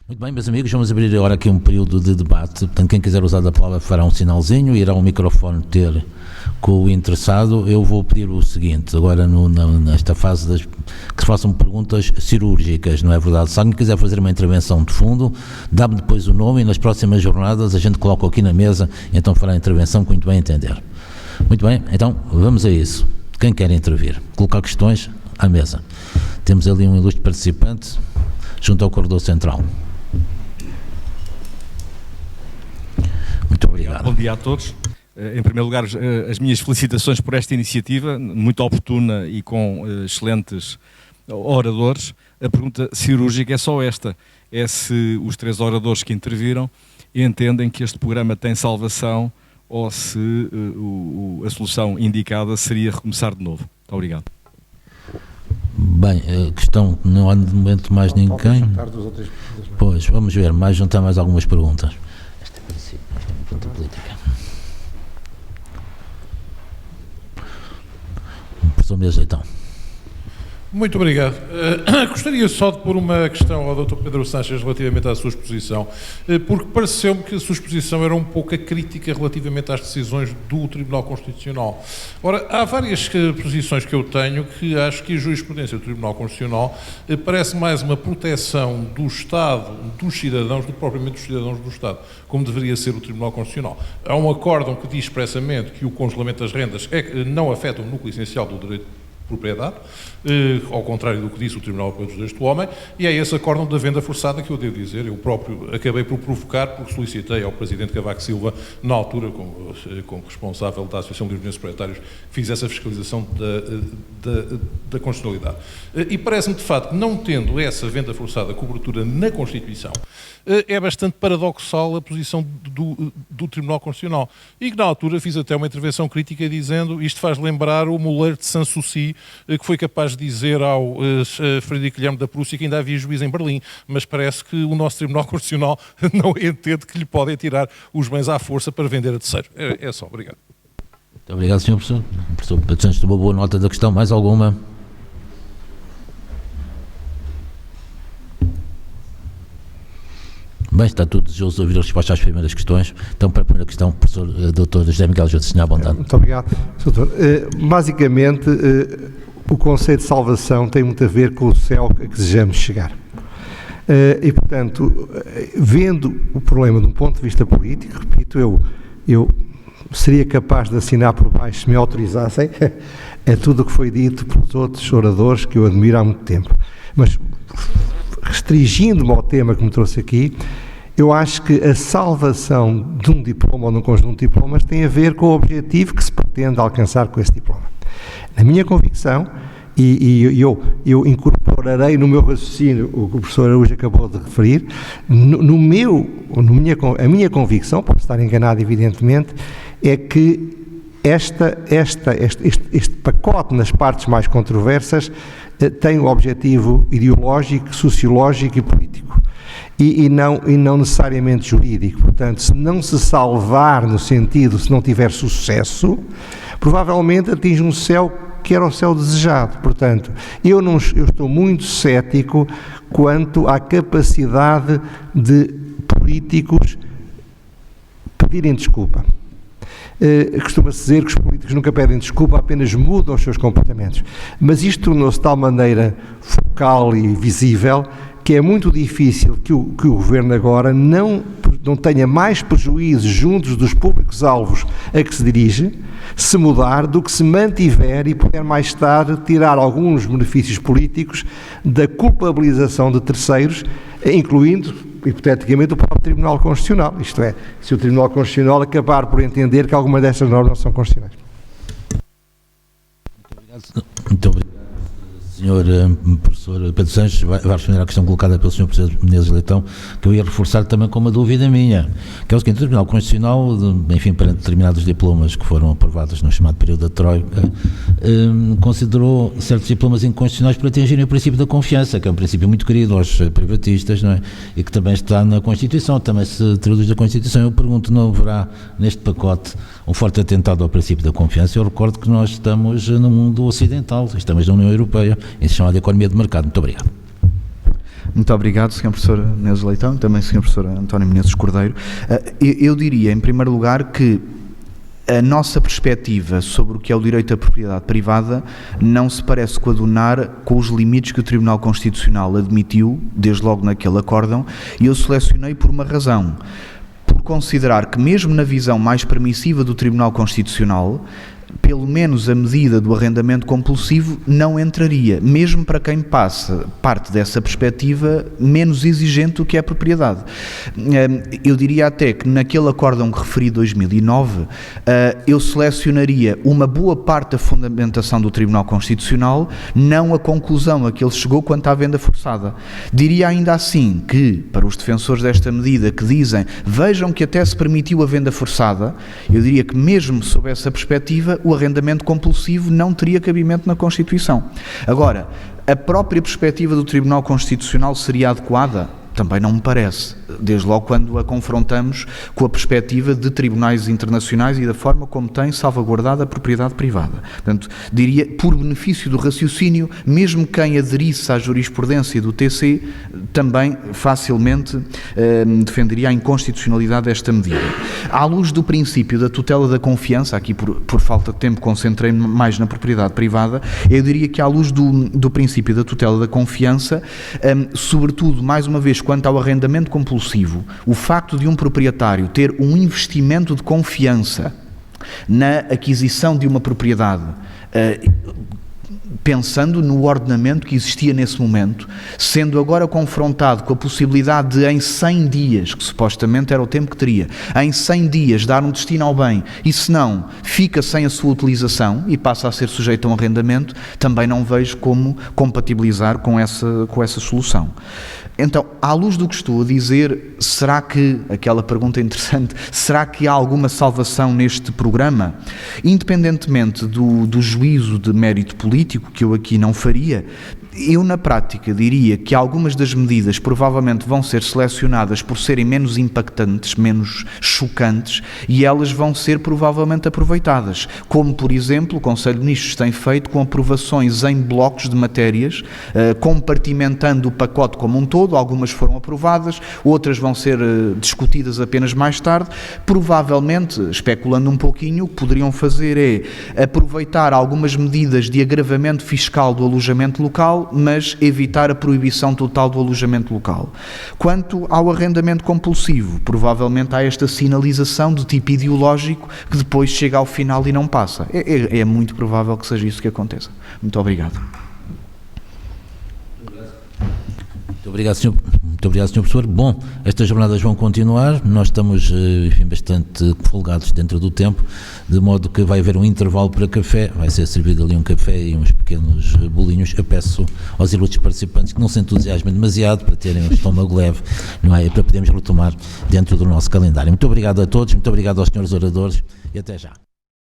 Muito bem, meus amigos, vamos abrir agora aqui um período de debate. Portanto, quem quiser usar a palavra fará um sinalzinho, irá o microfone ter com o interessado. Eu vou pedir o seguinte, agora nesta fase que se façam perguntas cirúrgicas, não é verdade? Se alguém quiser fazer uma intervenção de fundo, dá-me depois o nome e nas próximas jornadas a gente coloca aqui na mesa, então fará a intervenção que muito bem entender. Muito bem, então vamos a isso. Quem quer intervir? Colocar questões à mesa. Temos ali um ilustre participante junto ao corredor central. Muito obrigado. Bom dia a todos. Em primeiro lugar, as minhas felicitações por esta iniciativa, muito oportuna e com excelentes oradores. A pergunta cirúrgica é só esta, é se os 3 oradores que interviram entendem que este programa tem salvação ou se a solução indicada seria recomeçar de novo. Muito obrigado. Bem, a questão, não há de momento mais ninguém. Pois, vamos ver, juntar mais algumas perguntas. Esta é uma pergunta política. Professor Mesa, então. Muito obrigado. Gostaria só de pôr uma questão ao Dr. Pedro Sanches relativamente à sua exposição, porque pareceu-me que a sua exposição era um pouco a crítica relativamente às decisões do Tribunal Constitucional. Ora, há várias posições que eu tenho que acho que a jurisprudência do Tribunal Constitucional parece mais uma proteção do Estado, dos cidadãos, do que propriamente dos cidadãos do Estado, como deveria ser o Tribunal Constitucional. Há um acórdão que diz expressamente que o congelamento das rendas não afeta o núcleo essencial do direito propriedade, ao contrário do que disse o Tribunal Europeu dos Direitos do Homem, e é esse acórdão da venda forçada que eu devo dizer, eu próprio acabei por provocar, porque solicitei ao Presidente Cavaco Silva, na altura, como responsável da Associação de Livres Proprietários, que fizesse a fiscalização da constitucionalidade. E parece-me, de facto, não tendo essa venda forçada cobertura na Constituição, é bastante paradoxal a posição do Tribunal Constitucional. E que na altura fiz até uma intervenção crítica dizendo, isto faz lembrar o moleiro de Sanssouci, que foi capaz de dizer ao Frederico Guilherme da Prússia que ainda havia juiz em Berlim, mas parece que o nosso Tribunal Constitucional não entende que lhe podem tirar os bens à força para vender a terceiro. É só, obrigado. Muito obrigado, Sr. Professor. O professor Pedro Sanches tomou boa nota da questão. Mais alguma? Bem, está tudo desejoso de ouvir a resposta às primeiras questões. Então, para a primeira questão, professor Dr. José Miguel José, à vontade. Muito obrigado, doutor. Basicamente, o conceito de salvação tem muito a ver com o céu a que desejamos chegar. E, portanto, vendo o problema de um ponto de vista político, repito, eu seria capaz de assinar por baixo, se me autorizassem, a tudo o que foi dito pelos outros oradores que eu admiro há muito tempo. Mas, restringindo-me ao tema que me trouxe aqui, eu acho que a salvação de um diploma ou de um conjunto de diplomas tem a ver com o objetivo que se pretende alcançar com esse diploma. Na minha convicção, e eu incorporarei no meu raciocínio o que o professor Araújo acabou de referir, a minha convicção, posso estar enganado evidentemente, é que este pacote nas partes mais controversas tem o objetivo ideológico, sociológico e político. E não necessariamente jurídico. Portanto, se não se salvar no sentido, se não tiver sucesso, provavelmente atinge um céu que era o céu desejado. Portanto, eu estou muito cético quanto à capacidade de políticos pedirem desculpa. Costuma-se dizer que os políticos nunca pedem desculpa, apenas mudam os seus comportamentos. Mas isto tornou-se de tal maneira focal e visível que é muito difícil que o Governo agora não tenha mais prejuízos juntos dos públicos-alvos a que se dirige, se mudar, do que se mantiver e puder mais tarde tirar alguns benefícios políticos da culpabilização de terceiros, incluindo, hipoteticamente, o próprio Tribunal Constitucional. Isto é, se o Tribunal Constitucional acabar por entender que algumas destas normas não são constitucionais. Muito obrigado. Sr. Professor Pedro Sanches vai responder à questão colocada pelo Sr. Presidente Menezes Leitão, que eu ia reforçar também com uma dúvida minha, que é o seguinte: o Tribunal Constitucional, enfim, para determinados diplomas que foram aprovados no chamado período da Troika, considerou certos diplomas inconstitucionais por atingirem o princípio da confiança, que é um princípio muito querido aos privatistas, não é? E que também está na Constituição, também se traduz na Constituição. Eu pergunto, não haverá neste pacote um forte atentado ao princípio da confiança? Eu recordo que nós estamos no mundo ocidental, estamos na União Europeia, isso se chama de economia de mercado. Muito obrigado. Muito obrigado, Sr. Professor Menezes Leitão, e também Sr. Professor António Menezes Cordeiro. Eu diria, em primeiro lugar, que a nossa perspectiva sobre o que é o direito à propriedade privada não se parece coadunar com os limites que o Tribunal Constitucional admitiu, desde logo naquele acórdão, e eu selecionei por uma razão. Por considerar que, mesmo na visão mais permissiva do Tribunal Constitucional, pelo menos a medida do arrendamento compulsivo não entraria, mesmo para quem parte dessa perspectiva menos exigente do que é a propriedade. Eu diria até que naquele acórdão que referi, 2009, eu selecionaria uma boa parte da fundamentação do Tribunal Constitucional, não a conclusão a que ele chegou quanto à venda forçada. Diria ainda assim que, para os defensores desta medida que dizem, vejam que até se permitiu a venda forçada, eu diria que mesmo sob essa perspectiva, o arrendamento compulsivo não teria cabimento na Constituição. Agora, a própria perspectiva do Tribunal Constitucional seria adequada? Também não me parece, desde logo quando a confrontamos com a perspectiva de tribunais internacionais e da forma como tem salvaguardado a propriedade privada. Portanto, diria, por benefício do raciocínio, mesmo quem aderisse à jurisprudência do TC, também facilmente defenderia a inconstitucionalidade desta medida. À luz do princípio da tutela da confiança, aqui por falta de tempo concentrei-me mais na propriedade privada, eu diria que à luz do princípio da tutela da confiança, sobretudo, mais uma vez, quanto ao arrendamento compulsivo, o facto de um proprietário ter um investimento de confiança na aquisição de uma propriedade, pensando no ordenamento que existia nesse momento, sendo agora confrontado com a possibilidade de, em 100 dias, que supostamente era o tempo que teria, em 100 dias dar um destino ao bem, e se não, fica sem a sua utilização e passa a ser sujeito a um arrendamento, também não vejo como compatibilizar com essa solução. Então, à luz do que estou a dizer, será que, aquela pergunta interessante, será que há alguma salvação neste programa? Independentemente do juízo de mérito político, que eu aqui não faria, eu na prática diria que algumas das medidas provavelmente vão ser selecionadas por serem menos impactantes, menos chocantes, e elas vão ser provavelmente aproveitadas, como por exemplo o Conselho de Ministros tem feito com aprovações em blocos de matérias, compartimentando o pacote como um todo. Algumas foram aprovadas, outras vão ser discutidas apenas mais tarde. Provavelmente, especulando um pouquinho, o que poderiam fazer é aproveitar algumas medidas de agravamento fiscal do alojamento local, mas evitar a proibição total do alojamento local. Quanto ao arrendamento compulsivo, provavelmente há esta sinalização de tipo ideológico que depois chega ao final e não passa. É muito provável que seja isso que aconteça. Muito obrigado. Muito obrigado, Sr. Professor. Bom, estas jornadas vão continuar, nós estamos, enfim, bastante folgados dentro do tempo, de modo que vai haver um intervalo para café, vai ser servido ali um café e uns pequenos bolinhos. Eu peço aos ilustres participantes que não se entusiasmem demasiado, para terem o estômago leve, não é? Para podermos retomar dentro do nosso calendário. Muito obrigado a todos, muito obrigado aos senhores oradores e até já.